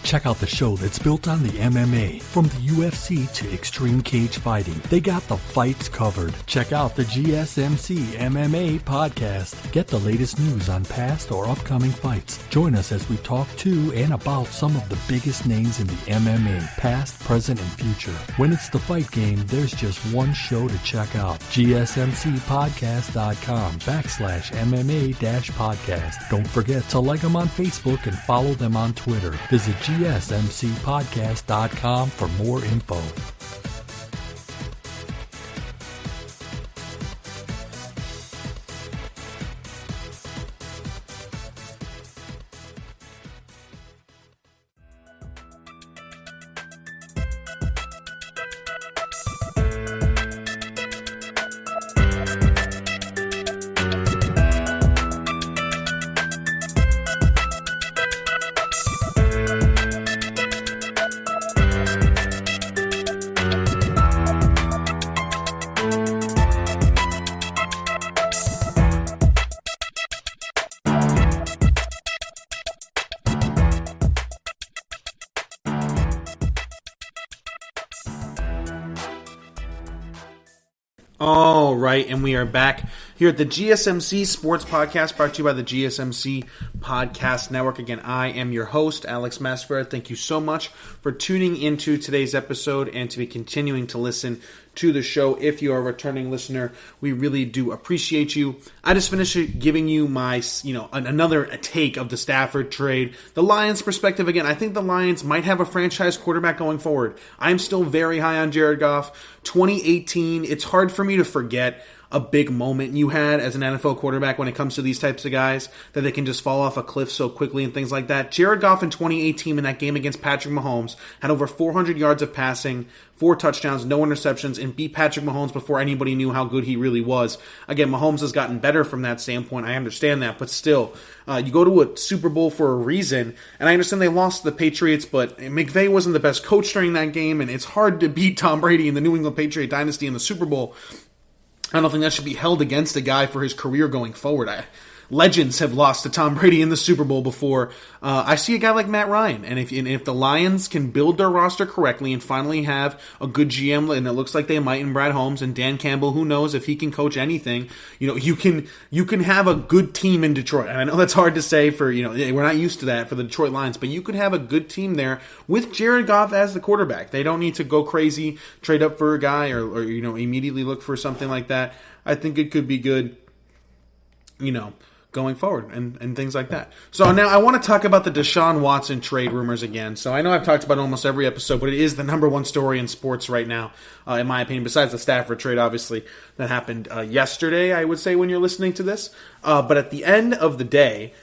Check out the show that's built on the MMA. From the UFC to extreme cage fighting, they got the fights covered. Check out the GSMC MMA podcast. Get the latest news on past or upcoming fights. Join us as we talk to and about some of the biggest names in the MMA, past, present, and future. When it's the fight game, there's just one show to check out. GSMCpodcast.com/MMA-podcast. Don't forget to like them on Facebook and follow them on Twitter. Visit gsmcpodcast.com for more info. All right, and we are back here at the GSMC Sports Podcast, brought to you by the GSMC Podcast Network. Again, I am your host, Alex Masper. Thank you so much for tuning into today's episode and to be continuing to listen to the show. If you are a returning listener, we really do appreciate you. I just finished giving you my, another take of the Stafford trade. The Lions' perspective, again, I think the Lions might have a franchise quarterback going forward. I'm still very high on Jared Goff. 2018, it's hard for me to forget a big moment you had as an NFL quarterback when it comes to these types of guys, that they can just fall off a cliff so quickly and things like that. Jared Goff in 2018 in that game against Patrick Mahomes had over 400 yards of passing, 4 touchdowns, no interceptions, and beat Patrick Mahomes before anybody knew how good he really was. Again, Mahomes has gotten better from that standpoint. I understand that, but still, you go to a Super Bowl for a reason, and I understand they lost to the Patriots, but McVay wasn't the best coach during that game, and it's hard to beat Tom Brady in the New England Patriot dynasty in the Super Bowl. I don't think that should be held against a guy for his career going forward. Legends have lost to Tom Brady in the Super Bowl before. I see a guy like Matt Ryan, and if the Lions can build their roster correctly and finally have a good GM, and it looks like they might in Brad Holmes and Dan Campbell, who knows if he can coach anything, you can have a good team in Detroit. And I know that's hard to say for, we're not used to that for the Detroit Lions, but you could have a good team there with Jared Goff as the quarterback. They don't need to go crazy, trade up for a guy or immediately look for something like that. I think it could be good, going forward and things like that. So now I want to talk about the Deshaun Watson trade rumors again. So I know I've talked about it almost every episode, but it is the number one story in sports right now, in my opinion, besides the Stafford trade, obviously, that happened yesterday, I would say, when you're listening to this. But at the end of the day,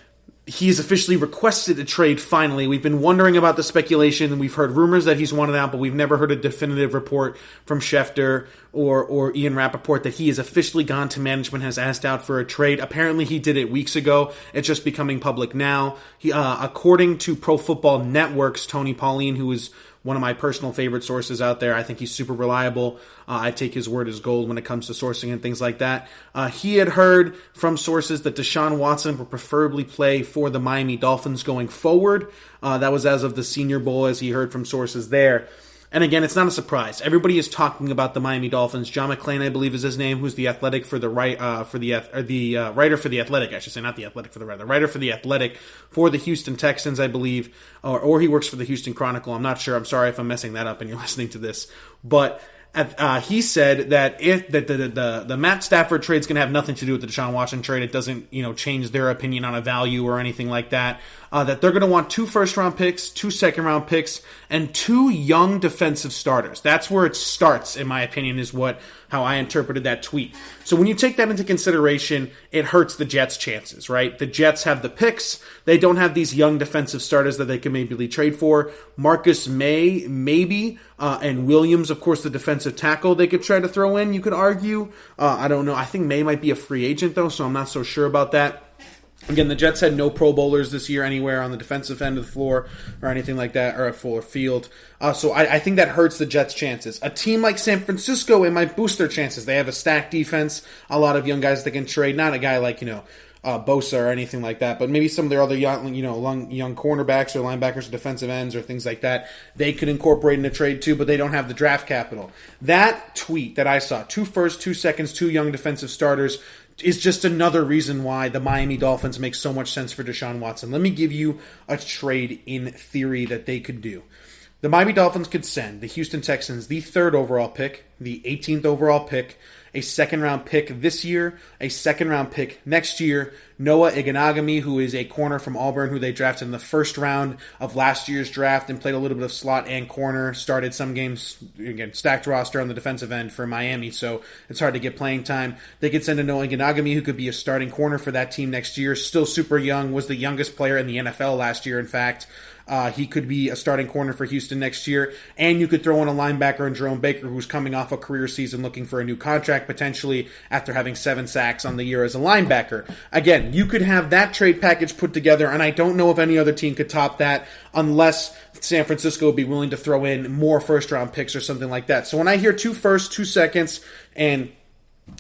he's officially requested a trade finally. We've been wondering about the speculation, and we've heard rumors that he's wanted out, but we've never heard a definitive report from Schefter or Ian Rappaport that he has officially gone to management, has asked out for a trade. Apparently he did it weeks ago. It's just becoming public now. He, according to Pro Football Network's Tony Pauline, who is one of my personal favorite sources out there. I think he's super reliable. I take his word as gold when it comes to sourcing and things like that. He had heard from sources that Deshaun Watson would preferably play for the Miami Dolphins going forward. That was as of the Senior Bowl, as he heard from sources there. And again, it's not a surprise. Everybody is talking about the Miami Dolphins. John McClain, I believe, is his name, who's the athletic for the writer for the Athletic. I should say, not the athletic for the writer. The writer for the Athletic for the Houston Texans, I believe, or he works for the Houston Chronicle. I'm not sure. I'm sorry if I'm messing that up and you're listening to this, but he said that if the Matt Stafford trade is going to have nothing to do with the Deshaun Watson trade, it doesn't change their opinion on a value or anything like that. That they're going to want 2 first-round picks, 2 second-round picks, and 2 young defensive starters. That's where it starts, in my opinion, is how I interpreted that tweet. So when you take that into consideration, it hurts the Jets' chances, right? The Jets have the picks. They don't have these young defensive starters that they can maybe trade for. Marcus May, maybe, and Williams, of course, the defensive tackle they could try to throw in, you could argue. I don't know. I think May might be a free agent, though, so I'm not so sure about that. Again, the Jets had no Pro Bowlers this year anywhere on the defensive end of the floor or anything like that, or at full field. So I think that hurts the Jets' chances. A team like San Francisco, it might boost their chances. They have a stacked defense, a lot of young guys that can trade. Not a guy like, Bosa or anything like that, but maybe some of their other young cornerbacks or linebackers or defensive ends or things like that, they could incorporate in a trade too, but they don't have the draft capital. That tweet that I saw, 2 firsts, 2 seconds, 2 young defensive starters, is just another reason why the Miami Dolphins make so much sense for Deshaun Watson. Let me give you a trade in theory that they could do. The Miami Dolphins could send the Houston Texans the 3rd overall pick, the 18th overall pick, a second-round pick this year, a second-round pick next year, Noah Iganagami, who is a corner from Auburn, who they drafted in the first round of last year's draft and played a little bit of slot and corner, started some games, again, stacked roster on the defensive end for Miami, so it's hard to get playing time. They could send a Noah Iganagami, who could be a starting corner for that team next year, still super young, was the youngest player in the NFL last year, in fact. He could be a starting corner for Houston next year. And you could throw in a linebacker in Jerome Baker, who's coming off a career season looking for a new contract, potentially after having 7 sacks on the year as a linebacker. Again, you could have that trade package put together, and I don't know if any other team could top that unless San Francisco would be willing to throw in more first-round picks or something like that. So when I hear 2 firsts, 2 seconds, and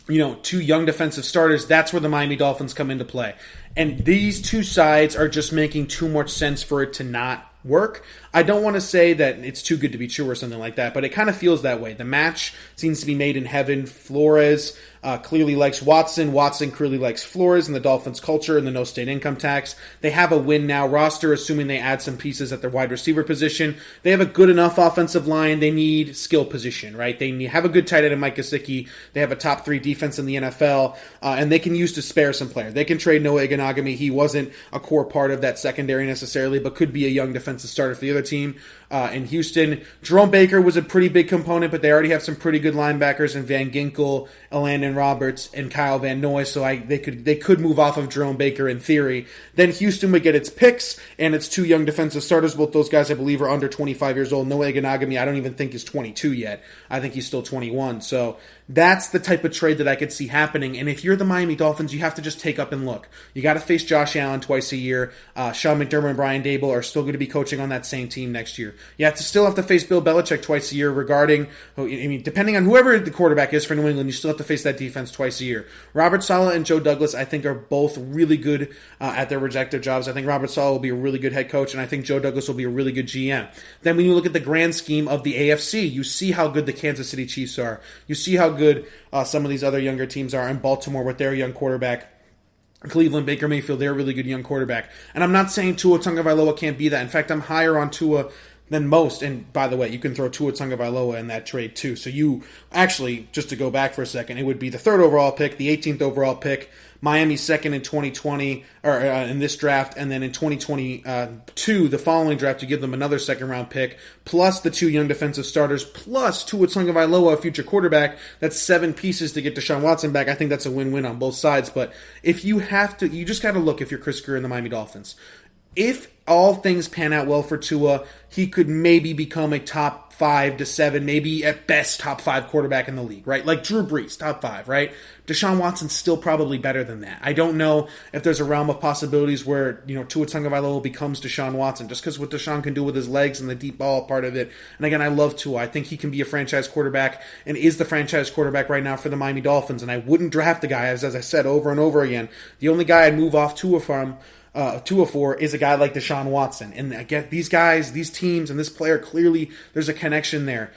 2 young defensive starters, that's where the Miami Dolphins come into play. And these 2 sides are just making too much sense for it to not work. I don't want to say that it's too good to be true or something like that, but it kind of feels that way. The match seems to be made in heaven. Flores clearly likes Watson. Watson clearly likes Flores and the Dolphins culture and the no state income tax. They have a win now roster, assuming they add some pieces at their wide receiver position. They have a good enough offensive line. They need skill position, right? They have a good tight end in Mike Gesicki. They have a top 3 defense in the NFL, and they can use to spare some players. They can trade Noah Iganagami. He wasn't a core part of that secondary necessarily, but could be a young defensive starter for the other team. In Houston, Jerome Baker was a pretty big component, but they already have some pretty good linebackers in Van Ginkel, Elandon Roberts, and Kyle Van Noy, so they could move off of Jerome Baker in theory. Then Houston would get its picks and its 2 young defensive starters. Both those guys, I believe, are under 25 years old. Noah Iganagami, I don't even think is 22 yet. I think he's still 21. So that's the type of trade that I could see happening. And if you're the Miami Dolphins, you have to just take up and look. You got to face Josh Allen twice a year. Sean McDermott and Brian Dable are still going to be coaching on that same team next year. You still have to face Bill Belichick twice a year depending on whoever the quarterback is for New England, you still have to face that defense twice a year. Robert Saleh and Joe Douglas, I think, are both really good at their respective jobs. I think Robert Saleh will be a really good head coach, and I think Joe Douglas will be a really good GM. Then when you look at the grand scheme of the AFC, you see how good the Kansas City Chiefs are. You see how good some of these other younger teams are in Baltimore with their young quarterback. Cleveland, Baker Mayfield, they're a really good young quarterback. And I'm not saying Tua Tagovailoa can't be that. In fact, I'm higher on Tua than most. And by the way, you can throw Tua Tagovailoa in that trade too. So you actually, just to go back for a second, it would be the 3rd overall pick, the 18th overall pick, Miami 2nd in 2020, or in this draft, and then in 2022, the following draft, you give them another 2nd-round pick, plus the 2 young defensive starters, plus Tua Tagovailoa, a future quarterback. That's 7 pieces to get Deshaun Watson back. I think that's a win-win on both sides. But if you have to, you just got to look if you're Chris Greer and the Miami Dolphins. If all things pan out well for Tua, he could maybe become a top 5 to 7, maybe at best top 5 quarterback in the league, right? Like Drew Brees, top 5, right? Deshaun Watson's still probably better than that. I don't know if there's a realm of possibilities where, Tua Tagovailoa becomes Deshaun Watson, just because what Deshaun can do with his legs and the deep ball part of it. And again, I love Tua. I think he can be a franchise quarterback and is the franchise quarterback right now for the Miami Dolphins. And I wouldn't draft the guy, as I said over and over again. The only guy I'd move off Tua for is a guy like Deshaun Watson. And again, these guys, these teams, and this player, clearly there's a connection there.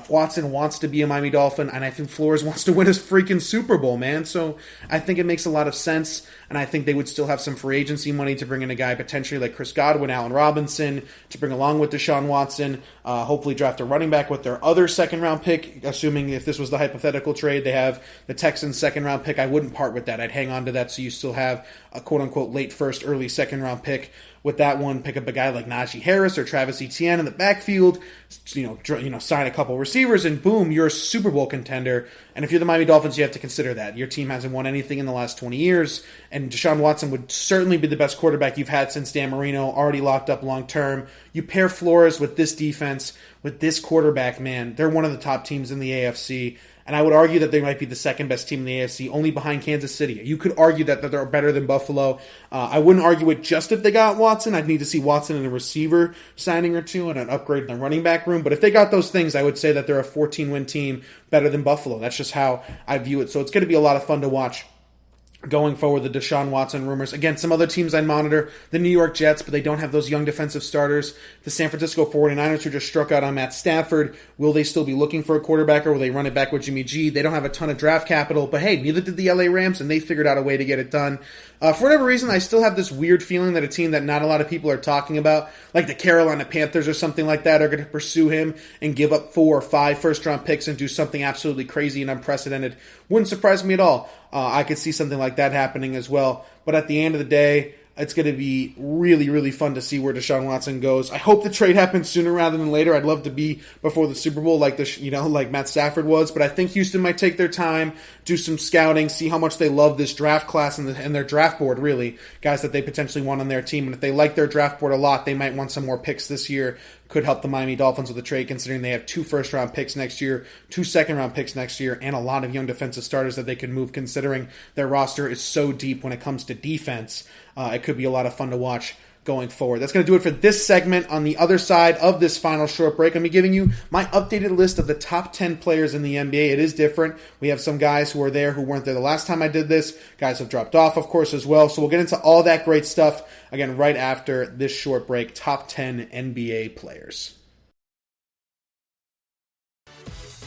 Watson wants to be a Miami Dolphin, and I think Flores wants to win his freaking Super Bowl, man. So I think it makes a lot of sense, and I think they would still have some free agency money to bring in a guy potentially like Chris Godwin, Allen Robinson, to bring along with Deshaun Watson, hopefully draft a running back with their other 2nd-round pick, assuming if this was the hypothetical trade, they have the Texans' 2nd-round pick. I wouldn't part with that. I'd hang on to that so you still have a quote-unquote late 1st, early 2nd-round pick. With that one, pick up a guy like Najee Harris or Travis Etienne in the backfield, sign a couple receivers, and boom, you're a Super Bowl contender. And if you're the Miami Dolphins, you have to consider that. Your team hasn't won anything in the last 20 years, and Deshaun Watson would certainly be the best quarterback you've had since Dan Marino, already locked up long term. You pair Flores with this defense, with this quarterback, man, they're one of the top teams in the AFC. And I would argue that they might be the 2nd-best team in the AFC, only behind Kansas City. You could argue that they're better than Buffalo. I wouldn't argue it just if they got Watson. I'd need to see Watson in a receiver signing or 2 and an upgrade in the running back room. But if they got those things, I would say that they're a 14-win team, better than Buffalo. That's just how I view it. So it's going to be a lot of fun to watch going forward, the Deshaun Watson rumors. Again, some other teams I monitor, the New York Jets, but they don't have those young defensive starters. The San Francisco 49ers, who just struck out on Matt Stafford. Will they still be looking for a quarterback, or will they run it back with Jimmy G? They don't have a ton of draft capital, but hey, neither did the LA Rams, and they figured out a way to get it done. For whatever reason, I still have this weird feeling that a team that not a lot of people are talking about, like the Carolina Panthers or something like that, are going to pursue him and give up 4 or 5 first-round picks and do something absolutely crazy and unprecedented. Wouldn't surprise me at all. I could see something like that happening as well. But at the end of the day, it's going to be really, really fun to see where Deshaun Watson goes. I hope the trade happens sooner rather than later. I'd love to be before the Super Bowl like Matt Stafford was. But I think Houston might take their time, do some scouting, see how much they love this draft class and their draft board, really. Guys that they potentially want on their team. And if they like their draft board a lot, they might want some more picks this year. Could help the Miami Dolphins with the trade, considering they have 2 first-round picks next year, 2 second-round picks next year, and a lot of young defensive starters that they can move, considering their roster is so deep when it comes to defense. It could be a lot of fun to watch going forward. That's going to do it for this segment. On the other side of this final short break, I'm giving you my updated list of the top 10 players in the NBA. It is different. We have some guys who are there who weren't there the last time I did this. Guys have dropped off, of course, as well. So we'll get into all that great stuff, again, right after this short break. Top 10 NBA players.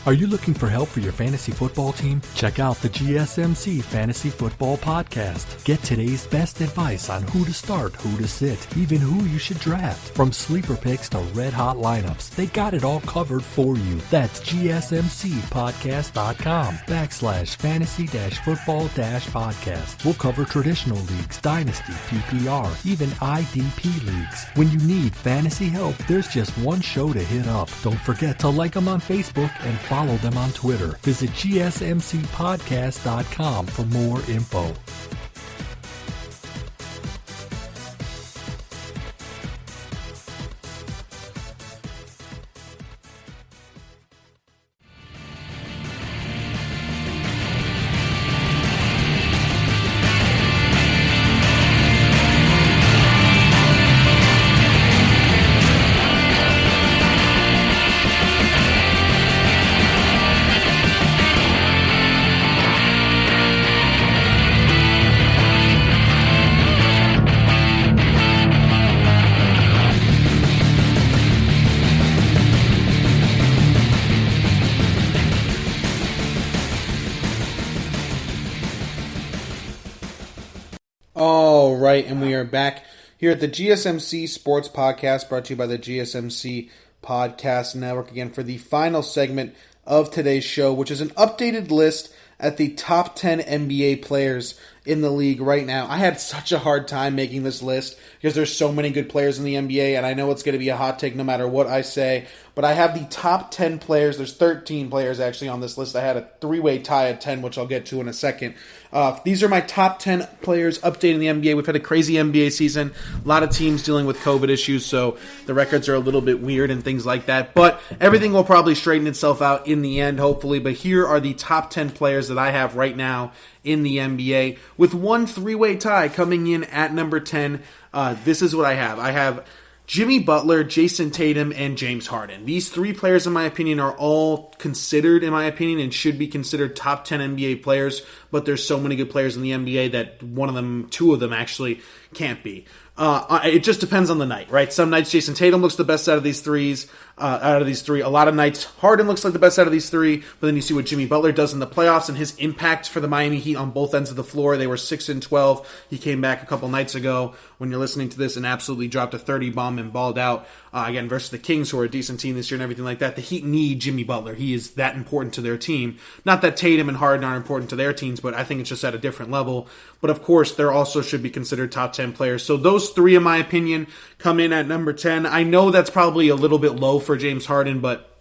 Are you looking for help for your fantasy football team? Check out the GSMC Fantasy Football Podcast. Get today's best advice on who to start, who to sit, even who you should draft. From sleeper picks to red-hot lineups, they got it all covered for you. That's gsmcpodcast.com/fantasy-football-podcast. We'll cover traditional leagues, dynasty, PPR, even IDP leagues. When you need fantasy help, there's just one show to hit up. Don't forget to like them on Facebook and follow them on Twitter. Visit gsmcpodcast.com for more info. All right, and we are back here at the GSMC Sports Podcast, brought to you by the GSMC Podcast Network, again for the final segment of today's show, which is an updated list at the top 10 NBA players in the league right now. I had such a hard time making this list because there's so many good players in the NBA, and I know it's going to be a hot take no matter what I say, but I have the top 10 players. There's 13 players actually on this list. I had a 3-way tie at 10, which I'll get to in a second. These are my top 10 players updating the NBA. We've had a crazy NBA season. A lot of teams dealing with COVID issues, so the records are a little bit weird and things like that. But everything will probably straighten itself out in the end, hopefully. But here are the top 10 players that I have right now in the NBA, with one 3-way tie coming in at number 10. This is what I have. I have Jimmy Butler, Jason Tatum, and James Harden. These 3 players, in my opinion, are all considered, in my opinion, and should be considered top 10 NBA players, but there's so many good players in the NBA that 2 of them actually can't be. It just depends on the night, right? Some nights Jason Tatum looks the best out of these 3. A lot of nights Harden looks like the best out of these 3, but then you see what Jimmy Butler does in the playoffs and his impact for the Miami Heat on both ends of the floor. They were 6-12. He came back a couple nights ago when you're listening to this and absolutely dropped a 30 bomb and balled out again versus the Kings, who are a decent team this year and everything like that. The Heat need Jimmy Butler. He is that important to their team. Not that Tatum and Harden are important to their teams, but I think it's just at a different level. But of course, there also should be considered top 10 players. So those 3, in my opinion, come in at number 10. I know that's probably a little bit low for James Harden, but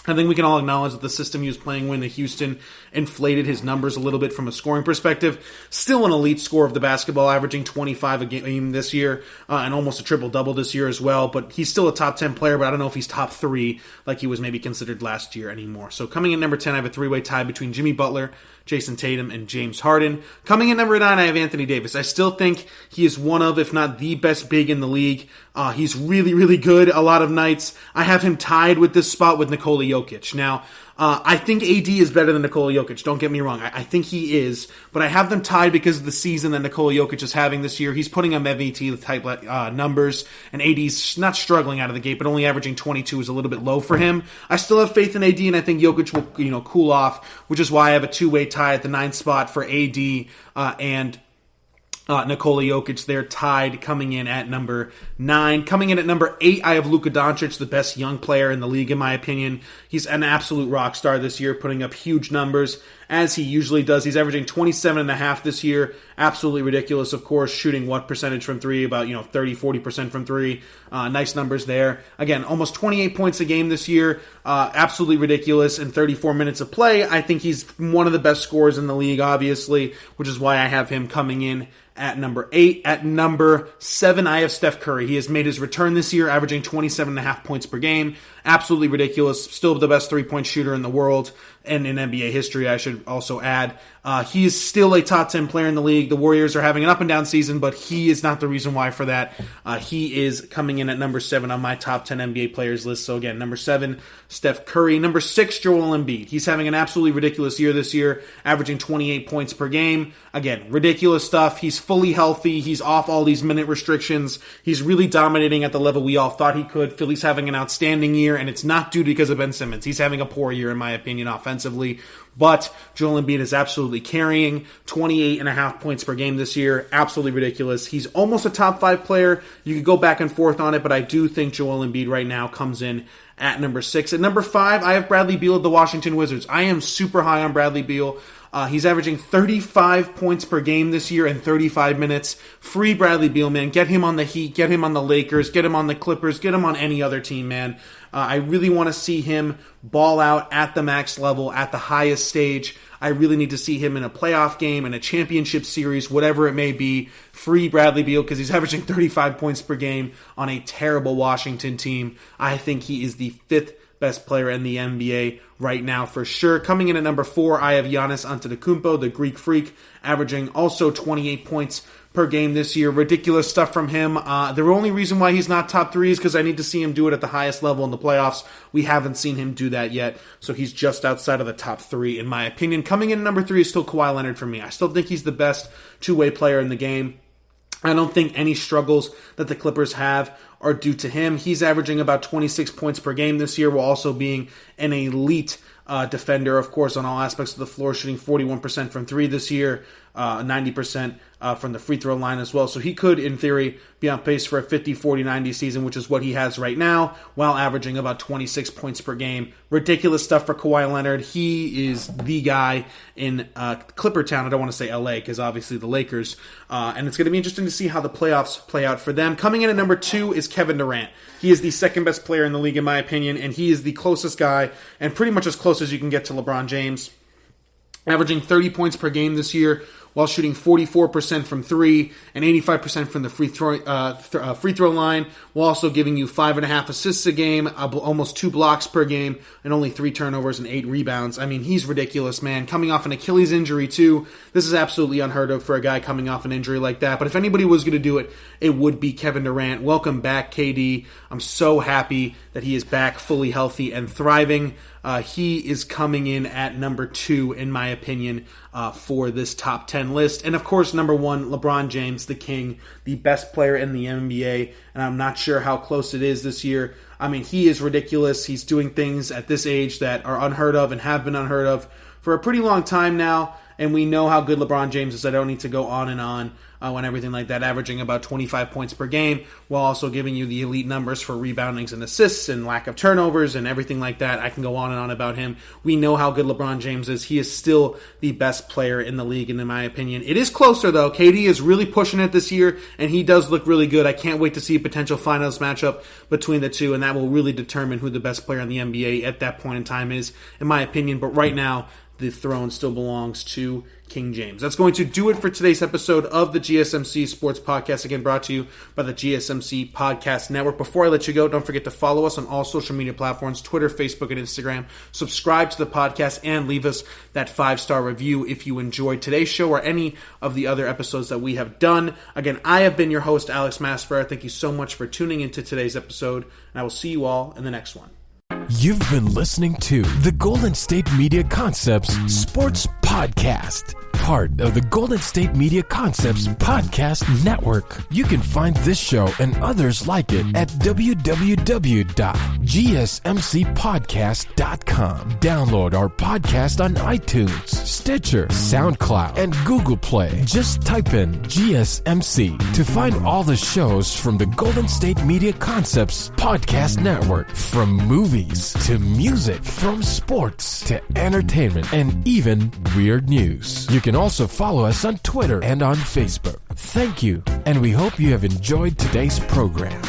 I think we can all acknowledge that the system he was playing when Houston inflated his numbers a little bit from a scoring perspective. Still an elite scorer of the basketball, averaging 25 a game this year, and almost a triple-double this year as well. But he's still a top 10 player, but I don't know if he's top 3 like he was maybe considered last year anymore. So coming in number 10, I have a 3-way tie between Jimmy Butler, Jason Tatum, and James Harden. Coming in number 9, I have Anthony Davis. I still think he is one of, if not the best big in the league. He's really, really good a lot of nights. I have him tied with this spot with Nikola Jokic. Now, I think AD is better than Nikola Jokic. Don't get me wrong. I think he is, but I have them tied because of the season that Nikola Jokic is having this year. He's putting up MVP-type numbers, and AD's not struggling out of the gate, but only averaging 22 is a little bit low for him. I still have faith in AD, and I think Jokic will cool off, which is why I have a two-way tie at the 9th spot for AD and Nikola Jokic. They're tied coming in at number 9. Coming in at number 8, I have Luka Doncic, the best young player in the league, in my opinion. He's an absolute rock star this year, putting up huge numbers, as he usually does. He's averaging 27.5 this year. Absolutely ridiculous, of course. Shooting what percentage from 3? About 30-40% from 3. Nice numbers there. Again, almost 28 points a game this year. Absolutely ridiculous in 34 minutes of play. I think he's one of the best scorers in the league, obviously, which is why I have him coming in at number 8. At number 7, I have Steph Curry. He has made his return this year, averaging 27.5 points per game. Absolutely ridiculous. Still the best three-point shooter in the world and in NBA history, I should also add. He is still a top 10 player in the league. The Warriors are having an up-and-down season, but he is not the reason why for that. He is coming in at number 7 on my top 10 NBA players list. So again, number 7, Steph Curry. Number 6, Joel Embiid. He's having an absolutely ridiculous year this year, averaging 28 points per game. Again, ridiculous stuff. He's fully healthy. He's off all these minute restrictions. He's really dominating at the level we all thought he could. Philly's having an outstanding year, and it's not due because of Ben Simmons. He's having a poor year, in my opinion, offensively. But Joel Embiid is absolutely carrying 28.5 points per game this year. Absolutely ridiculous. He's almost a top 5 player. You could go back and forth on it, but I do think Joel Embiid right now comes in at number 6. At number 5, I have Bradley Beal of the Washington Wizards. I am super high on Bradley Beal. He's averaging 35 points per game this year in 35 minutes. Free Bradley Beal, man. Get him on the Heat. Get him on the Lakers. Get him on the Clippers. Get him on any other team, man. I really want to see him ball out at the max level, at the highest stage. I really need to see him in a playoff game, in a championship series, whatever it may be. Free Bradley Beal because he's averaging 35 points per game on a terrible Washington team. I think he is the 5th best player in the NBA right now for sure. Coming in at number 4, I have Giannis Antetokounmpo, the Greek Freak, averaging also 28 points per game this year. Ridiculous stuff from him. The only reason why he's not top 3 is because I need to see him do it at the highest level in the playoffs. We haven't seen him do that yet, so he's just outside of the top 3 in my opinion. Coming in at number 3 is still Kawhi Leonard for me. I still think he's the best two-way player in the game. I don't think any struggles that the Clippers have are due to him. He's averaging about 26 points per game this year while also being an elite defender, of course, on all aspects of the floor, shooting 41% from 3 this year, 90% from the free throw line as well. So he could, in theory, be on pace for a 50-40-90 season, which is what he has right now, while averaging about 26 points per game. Ridiculous stuff for Kawhi Leonard. He is the guy in Clipper Town. I don't want to say LA because obviously the Lakers. And it's going to be interesting to see how the playoffs play out for them. Coming in at number 2 is Kevin Durant. He is the second best player in the league in my opinion, and he is the closest guy, and pretty much as close as you can get to LeBron James. Averaging 30 points per game this year while shooting 44% from 3 and 85% from the free throw line, while also giving you 5.5 assists a game, almost 2 blocks per game, and only 3 turnovers and 8 rebounds. I mean, he's ridiculous, man. Coming off an Achilles injury, too. This is absolutely unheard of for a guy coming off an injury like that. But if anybody was going to do it, it would be Kevin Durant. Welcome back, KD. I'm so happy that he is back fully healthy and thriving. He is coming in at number 2, in my opinion, for this top 10 list. And of course, number 1, LeBron James, the king, the best player in the NBA. And I'm not sure how close it is this year. I mean, he is ridiculous. He's doing things at this age that are unheard of and have been unheard of for a pretty long time now. And we know how good LeBron James is. I don't need to go on and on when everything like that, averaging about 25 points per game, while also giving you the elite numbers for reboundings and assists and lack of turnovers and everything like that. I can go on and on about him. We know how good LeBron James is. He is still the best player in the league, and in my opinion. It is closer, though. KD is really pushing it this year, and he does look really good. I can't wait to see a potential finals matchup between the two, and that will really determine who the best player in the NBA at that point in time is, in my opinion. But right now, the throne still belongs to King James. That's going to do it for today's episode of the GSMC Sports Podcast, again brought to you by the GSMC Podcast Network. Before I let you go, don't forget to follow us on all social media platforms, Twitter, Facebook, and Instagram. Subscribe to the podcast and leave us that 5-star review if you enjoyed today's show or any of the other episodes that we have done. Again, I have been your host, Alex Masfer. Thank you so much for tuning into today's episode, and I will see you all in the next one. You've been listening to the Golden State Media Concepts Sports Podcast, part of the Golden State Media Concepts Podcast Network. You can find this show and others like it at www.gsmcpodcast.com. Download our podcast on iTunes, Stitcher, SoundCloud, and Google Play. Just type in GSMC to find all the shows from the Golden State Media Concepts Podcast Network. From movies to music, from sports to entertainment, and even weird news. You can also follow us on Twitter and on Facebook. Thank you, and we hope you have enjoyed today's program.